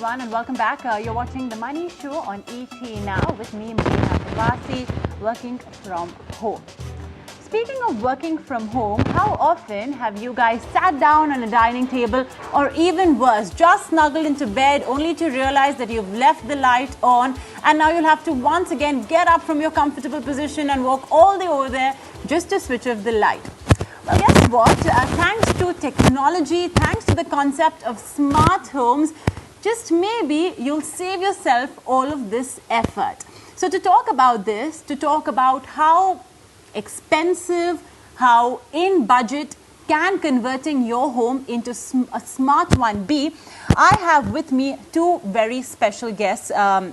everyone, and welcome back. You're watching The Money Show on ET Now with me, Devita, working from home. Speaking of working from home, how often have you guys sat down on a dining table, or even worse, just snuggled into bed only to realize that you've left the light on and now you'll have to once again get up from your comfortable position and walk all the way over there just to switch off the light? Well, guess what? Thanks to technology, thanks to the concept of smart homes, just maybe you'll save yourself all of this effort. So to talk about this, to talk about how expensive, how in budget can converting your home into a smart one be, I have with me two very special guests on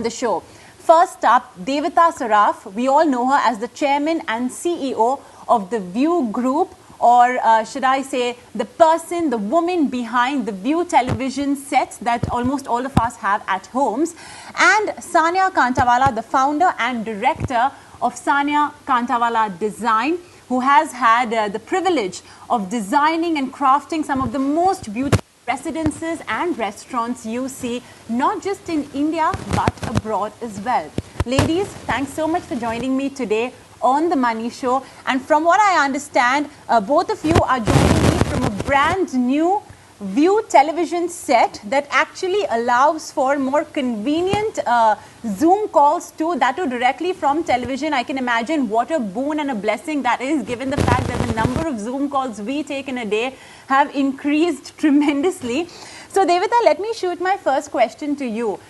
the show. First up, Devita Saraf. We all know her as the chairman and CEO of the View Group, or should I say the person, the woman behind the View television sets that almost all of us have at homes. And Saniya Kantawala, the founder and director of Saniya Kantawala Design, who has had the privilege of designing and crafting some of the most beautiful residences and restaurants you see, not just in India, but abroad as well. Ladies, thanks so much for joining me today on The Money Show. And from what I understand, both of you are joining me from a brand new View television set that actually allows for more convenient Zoom calls too, that too directly from television. I can imagine what a boon and a blessing that is, given the fact that the number of Zoom calls we take in a day have increased tremendously. So Devita, let me shoot my first question to you.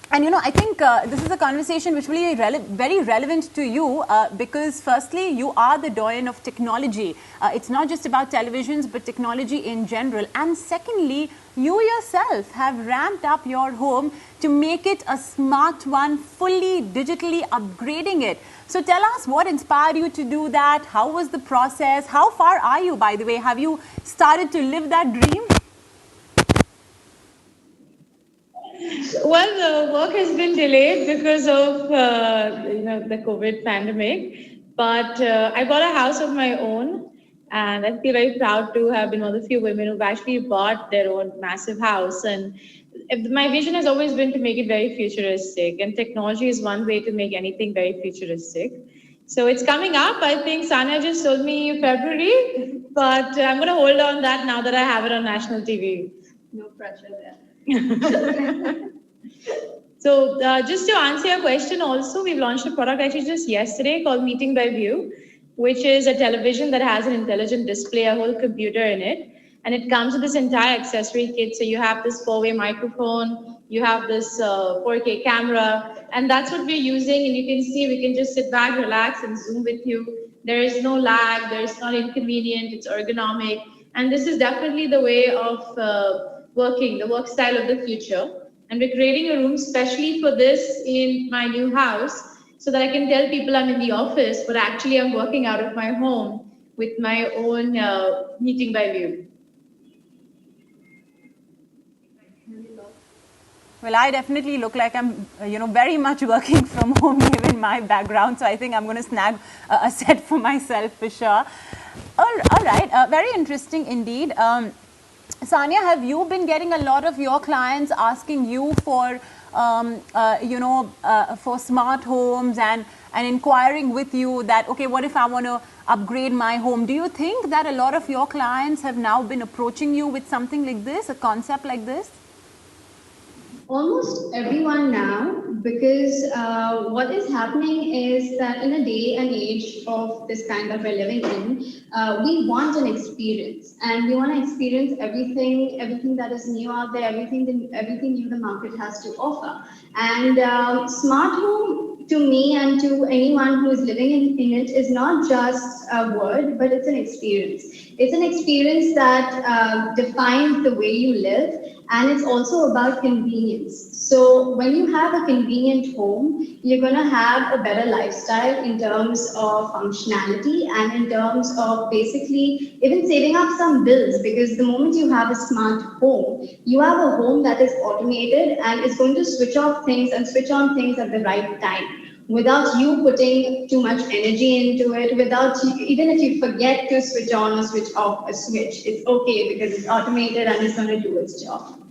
And I think this is a conversation which will be very relevant to you because firstly, you are the doyen of technology. It's not just about televisions, but technology in general. And secondly, you yourself have ramped up your home to make it a smart one, fully digitally upgrading it. So tell us what inspired you to do that? How was the process? How far are you, by the way? Have you started to live that dream? Well, the work has been delayed because of the COVID pandemic, but I bought a house of my own, and I feel very proud to have been one of the few women who've actually bought their own massive house. And my vision has always been to make it very futuristic, and technology is one way to make anything very futuristic. So it's coming up. I think Saniya just told me February, but I'm going to hold on that now that I have it on national TV. No pressure there. So just to answer your question also, we've launched a product actually just yesterday called Meeting by View, which is a television that has an intelligent display, a whole computer in it. And it comes with this entire accessory kit. So you have this 4-way microphone, you have this 4K camera, and that's what we're using. And you can see, we can just sit back, relax, and Zoom with you. There is no lag, it's not inconvenient, it's ergonomic. And this is definitely the way of working, the work style of the future. And we're creating a room specially for this in my new house so that I can tell people I'm in the office, but actually I'm working out of my home with my own Meeting by View. Well, I definitely look like I'm, very much working from home given my background. So I think I'm going to snag a set for myself for sure. All right. Very interesting indeed. Saniya, have you been getting a lot of your clients asking you for, for smart homes and inquiring with you that, okay, what if I want to upgrade my home? Do you think that a lot of your clients have now been approaching you with something like this, a concept like this? Almost everyone now, because what is happening is that in a day and age of this kind that we're living in, we want an experience, and we want to experience everything that is new out there, everything new the market has to offer. And smart home, to me and to anyone who is living in it, is not just a word, but it's an experience. It's an experience that defines the way you live, and it's also about convenience. So when you have a convenient home, you're going to have a better lifestyle in terms of functionality and in terms of basically even saving up some bills, because the moment you have a smart home, you have a home that is automated and is going to switch off things and switch on things at the right time, without you putting too much energy into it, without you, even if you forget to switch on or switch off a switch, it's okay because it's automated and it's going to do its job.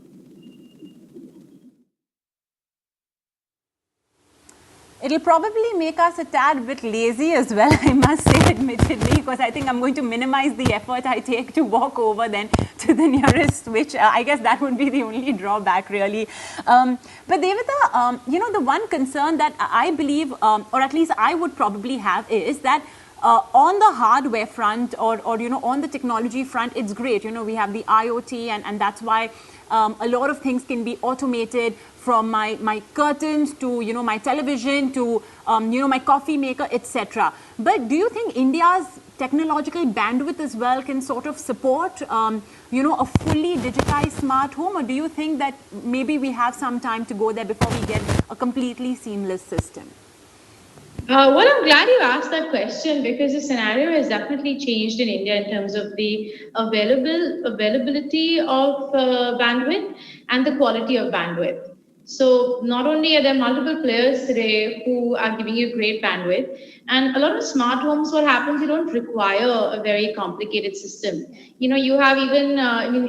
It'll probably make us a tad bit lazy as well, I must say, admittedly, because I think I'm going to minimize the effort I take to walk over then to the nearest switch. I guess that would be the only drawback, really. But Devita, the one concern that I believe, or at least I would probably have, is that on the hardware front or on the technology front, it's great. We have the IoT, and that's why a lot of things can be automated, from my curtains to my television to my coffee maker, etc. But do you think India's technological bandwidth as well can sort of support a fully digitized smart home, or do you think that maybe we have some time to go there before we get a completely seamless system? Well, I'm glad you asked that question, because the scenario has definitely changed in India in terms of the availability of bandwidth and the quality of bandwidth. So not only are there multiple players today who are giving you great bandwidth, and a lot of smart homes, what happens, you don't require a very complicated system. You have even,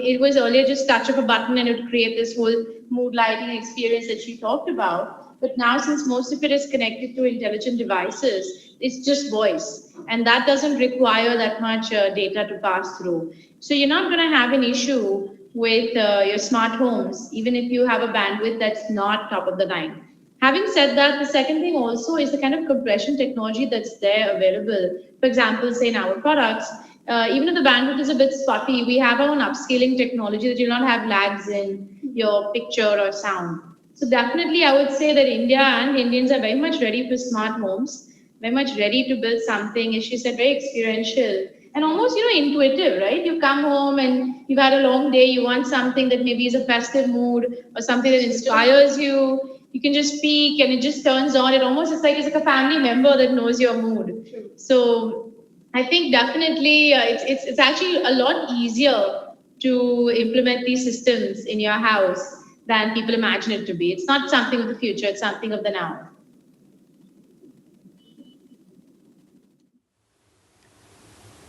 it was earlier just touch of a button and it would create this whole mood lighting experience that she talked about. But now, since most of it is connected to intelligent devices, it's just voice. And that doesn't require that much data to pass through. So you're not going to have an issue with your smart homes, even if you have a bandwidth that's not top of the line. Having said that, the second thing also is the kind of compression technology that's there available. For example, say in our products, even if the bandwidth is a bit spotty, we have our own upscaling technology that you'll not have lags in your picture or sound. So definitely, I would say that India and Indians are very much ready for smart homes, very much ready to build something, as she said, very experiential and almost, intuitive, right? You come home and you've had a long day, you want something that maybe is a festive mood or something that inspires you. You can just speak and it just turns on. It's like a family member that knows your mood. So I think definitely it's actually a lot easier to implement these systems in your house than people imagine it to be. It's not something of the future, it's something of the now.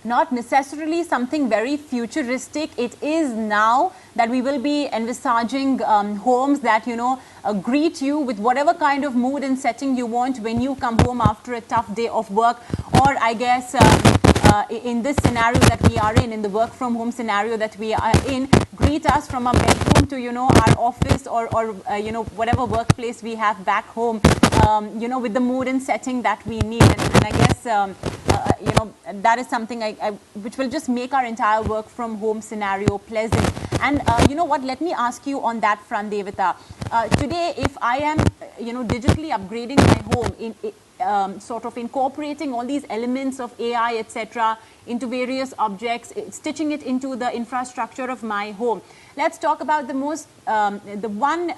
Not necessarily something very futuristic. It is now that we will be envisaging homes that, greet you with whatever kind of mood and setting you want when you come home after a tough day of work, or I guess in this scenario that we are in the work from home scenario that we are in, greet us from our bedroom to, our office or whatever workplace we have back home, with the mood and setting that we need. And I guess, that is something which will just make our entire work from home scenario pleasant. And you know what, let me ask you on that front, Devita. Today, if I am, digitally upgrading my home, sort of incorporating all these elements of AI, etc., into various objects, stitching it into the infrastructure of my home. Let's talk about the one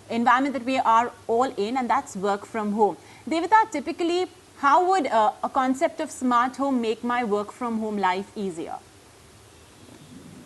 environment that we are all in, and that's work from home. Devita, typically, how would a concept of smart home make my work from home life easier?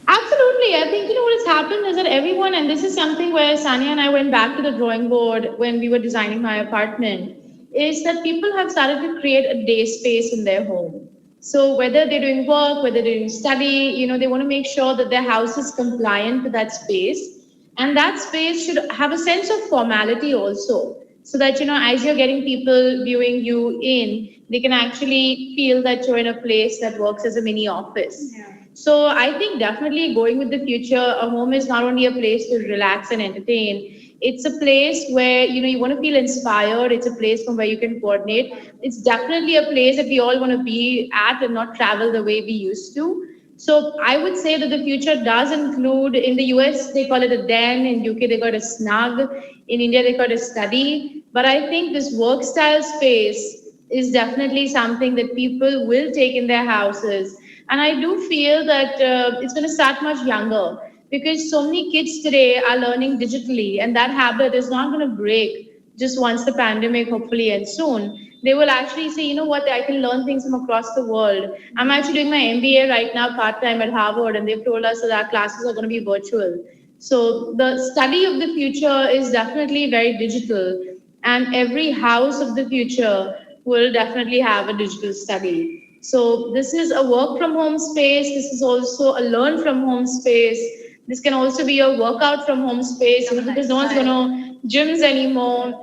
Absolutely. I think, what has happened is that everyone, and this is something where Saniya and I went back to the drawing board when we were designing my apartment, is that people have started to create a day space in their home. So whether they're doing work, whether they're doing study, they want to make sure that their house is compliant to that space. And that space should have a sense of formality also. So that, as you're getting people viewing you in, they can actually feel that you're in a place that works as a mini office. Yeah. So I think definitely going with the future, a home is not only a place to relax and entertain, it's a place where, you want to feel inspired. It's a place from where you can coordinate. It's definitely a place that we all want to be at and not travel the way we used to. So I would say that the future does include, in the US, they call it a den. In UK, they call it a snug. In India, they call it a study. But I think this work style space is definitely something that people will take in their houses. And I do feel that it's going to start much younger, because so many kids today are learning digitally, and that habit is not going to break just once the pandemic hopefully ends soon. They will actually say, I can learn things from across the world. I'm actually doing my MBA right now part-time at Harvard, and they've told us that our classes are going to be virtual. So the study of the future is definitely very digital, and every house of the future will definitely have a digital study. So this is a work from home space. This is also a learn from home space. This can also be a workout from home space, because no one's going to gyms anymore.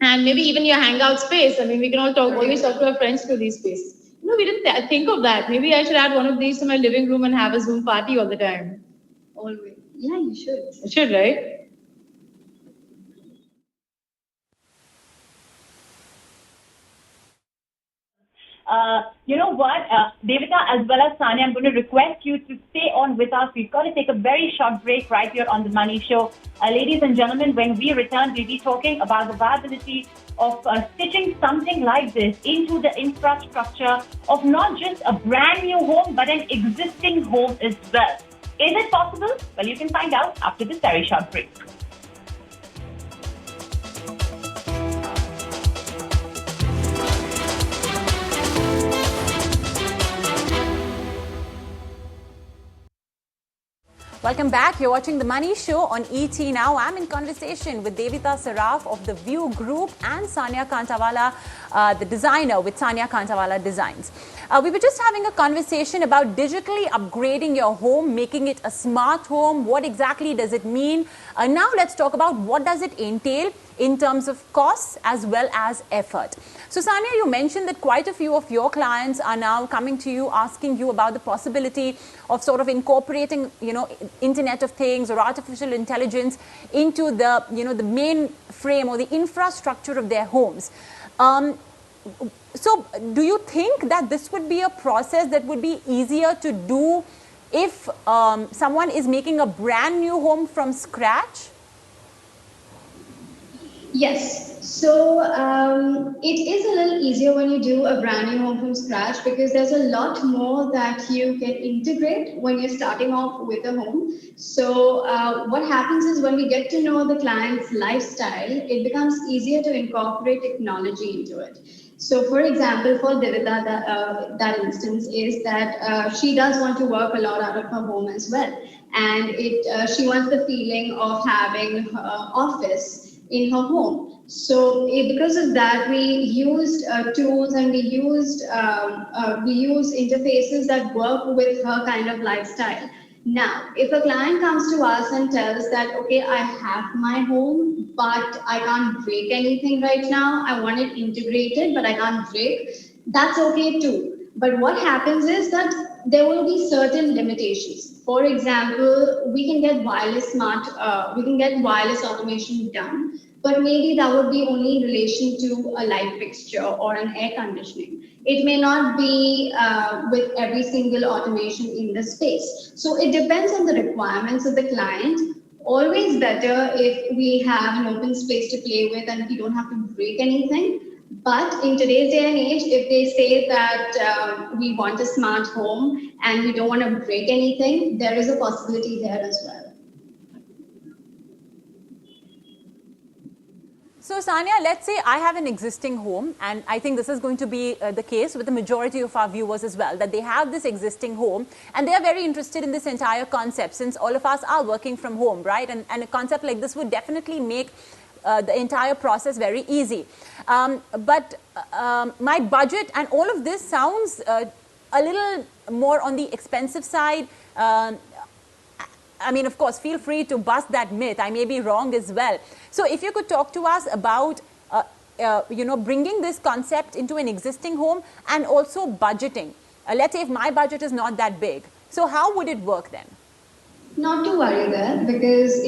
and maybe even your hangout space. I mean, we can all always talk to our friends through these spaces. We didn't think of that. Maybe I should add one of these to my living room and have a Zoom party all the time. Always. Yeah, you should. I should, right? You know what, Devita as well as Saniya, I'm going to request you to stay on with us. We've got to take a very short break right here on The Money Show. Ladies and gentlemen, when we return, we'll be talking about the viability of stitching something like this into the infrastructure of not just a brand new home, but an existing home as well. Is it possible? Well, you can find out after this very short break. Welcome back. You're watching The Money Show on ET Now. I'm in conversation with Devita Saraf of the View Group and Saniya Kantawala, the designer with Saniya Kantawala Designs. We were just having a conversation about digitally upgrading your home, making it a smart home. What exactly does it mean? Now let's talk about what does it entail in terms of costs as well as effort. So Saniya, you mentioned that quite a few of your clients are now coming to you asking you about the possibility of sort of incorporating, Internet of Things or artificial intelligence into the, the main frame or the infrastructure of their homes. So do you think that this would be a process that would be easier to do if someone is making a brand new home from scratch? Yes. So it is a little easier when you do a brand new home from scratch because there's a lot more that you can integrate when you're starting off with a home. So what happens is when we get to know the client's lifestyle, it becomes easier to incorporate technology into it. So, for example, for Devita, that instance is that she does want to work a lot out of her home as well, and she wants the feeling of having her office in her home. So because of that, we used tools and we used interfaces that work with her kind of lifestyle. Now, if a client comes to us and tells that, okay, I have my home, but I can't break anything right now. I want it integrated, but I can't break. That's okay too. But what happens is that there will be certain limitations. For example, we can get wireless automation done, but maybe that would be only in relation to a light fixture or an air conditioning. It may not be with every single automation in the space. So it depends on the requirements of the client. Always better if we have an open space to play with and we don't have to break anything. But in today's day and age, if they say that we want a smart home and we don't want to break anything, there is a possibility there as well. So Saniya, let's say I have an existing home, and I think this is going to be the case with the majority of our viewers as well, that they have this existing home and they are very interested in this entire concept since all of us are working from home, right? And a concept like this would definitely make the entire process very easy. But my budget and all of this sounds a little more on the expensive side. I mean, of course, feel free to bust that myth. I may be wrong as well. So if you could talk to us about, bringing this concept into an existing home and also budgeting. Let's say if my budget is not that big. So how would it work then? Not to worry there, because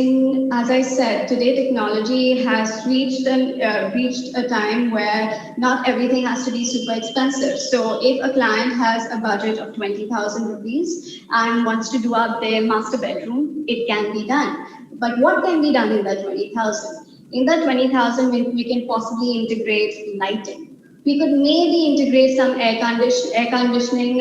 as I said, today technology has reached a time where not everything has to be super expensive. So if a client has a budget of 20,000 rupees and wants to do up their master bedroom, it can be done. But what can be done in that 20,000? In that 20,000, we can possibly integrate lighting. We could maybe integrate some air conditioning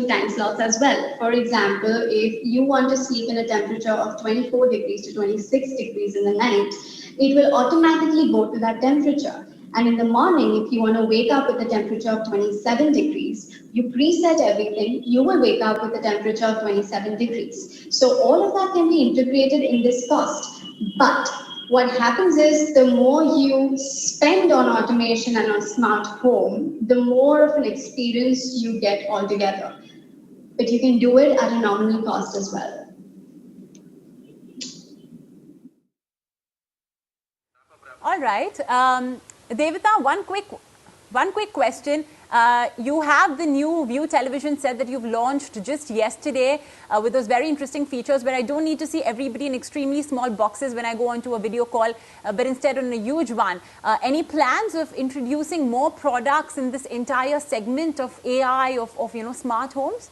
time slots as well. For example, if you want to sleep in a temperature of 24 degrees to 26 degrees in the night, it will automatically go to that temperature. And in the morning, if you want to wake up with a temperature of 27 degrees, you preset everything, you will wake up with a temperature of 27 degrees. So all of that can be integrated in this cost. But what happens is the more you spend on automation and on smart home, the more of an experience you get altogether. But you can do it at a nominal cost as well. All right. Devita, one quick question. You have the new View television set that you've launched just yesterday with those very interesting features where I don't need to see everybody in extremely small boxes when I go onto a video call, but instead on a huge one. Any plans of introducing more products in this entire segment of AI, of smart homes?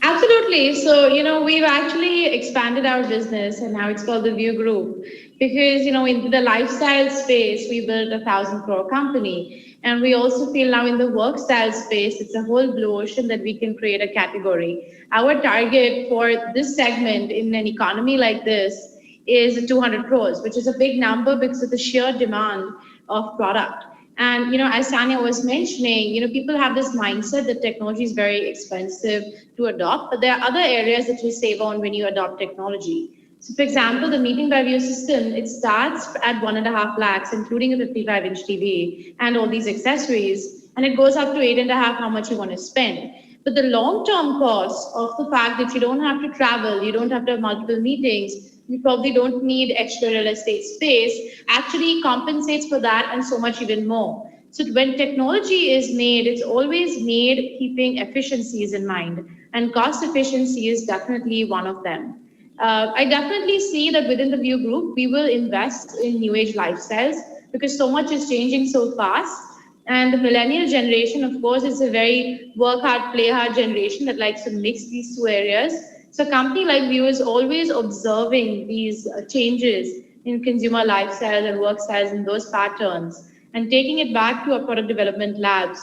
Absolutely. So, we've actually expanded our business and now it's called the View Group because, in the lifestyle space, we built 1,000 crore company. And we also feel now in the work style space, it's a whole blue ocean that we can create a category. Our target for this segment in an economy like this is 200 crores, which is a big number because of the sheer demand of product. And, as Saniya was mentioning, people have this mindset that technology is very expensive to adopt, but there are other areas that you save on when you adopt technology. So, for example, the Meeting by View system, it starts at 1.5 lakhs, including a 55-inch TV and all these accessories, and it goes up to 8.5 how much you want to spend. But the long-term cost of the fact that you don't have to travel, you don't have to have multiple meetings, you probably don't need extra real estate space, actually compensates for that and so much even more. So when technology is made, it's always made keeping efficiencies in mind, and cost efficiency is definitely one of them. I definitely see that within the View Group, we will invest in new age lifestyles because so much is changing so fast. And the millennial generation, of course, is a very work hard, play hard generation that likes to mix these two areas. So a company like View is always observing these changes in consumer lifestyles and work styles and those patterns and taking it back to our product development labs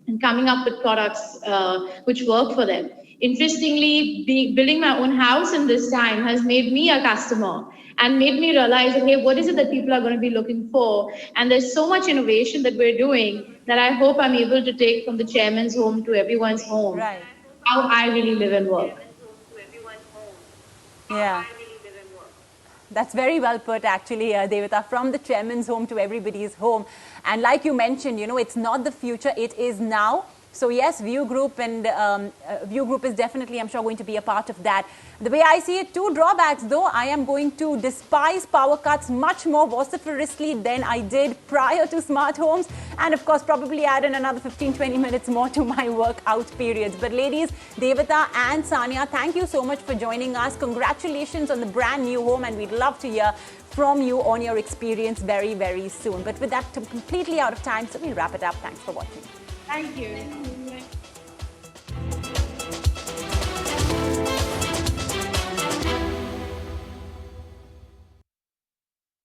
and coming up with products which work for them. Interestingly, building my own house in this time has made me a customer and made me realize, okay, what is it that people are going to be looking for? And there's so much innovation that we're doing that I hope I'm able to take from the chairman's home to everyone's home. Right. How I really live and work. Yeah. That's very well put, actually, Devita, from the chairman's home to everybody's home. And like you mentioned, it's not the future, it is now. So yes, View Group and View Group is definitely, I'm sure, going to be a part of that. The way I see it, two drawbacks, though. I am going to despise power cuts much more vociferously than I did prior to smart homes. And of course, probably add in another 15-20 minutes more to my workout periods. But ladies, Devita and Saniya, thank you so much for joining us. Congratulations on the brand new home, and we'd love to hear from you on your experience very, very soon. But with that, I'm completely out of time, so we'll wrap it up. Thanks for watching. Thank you.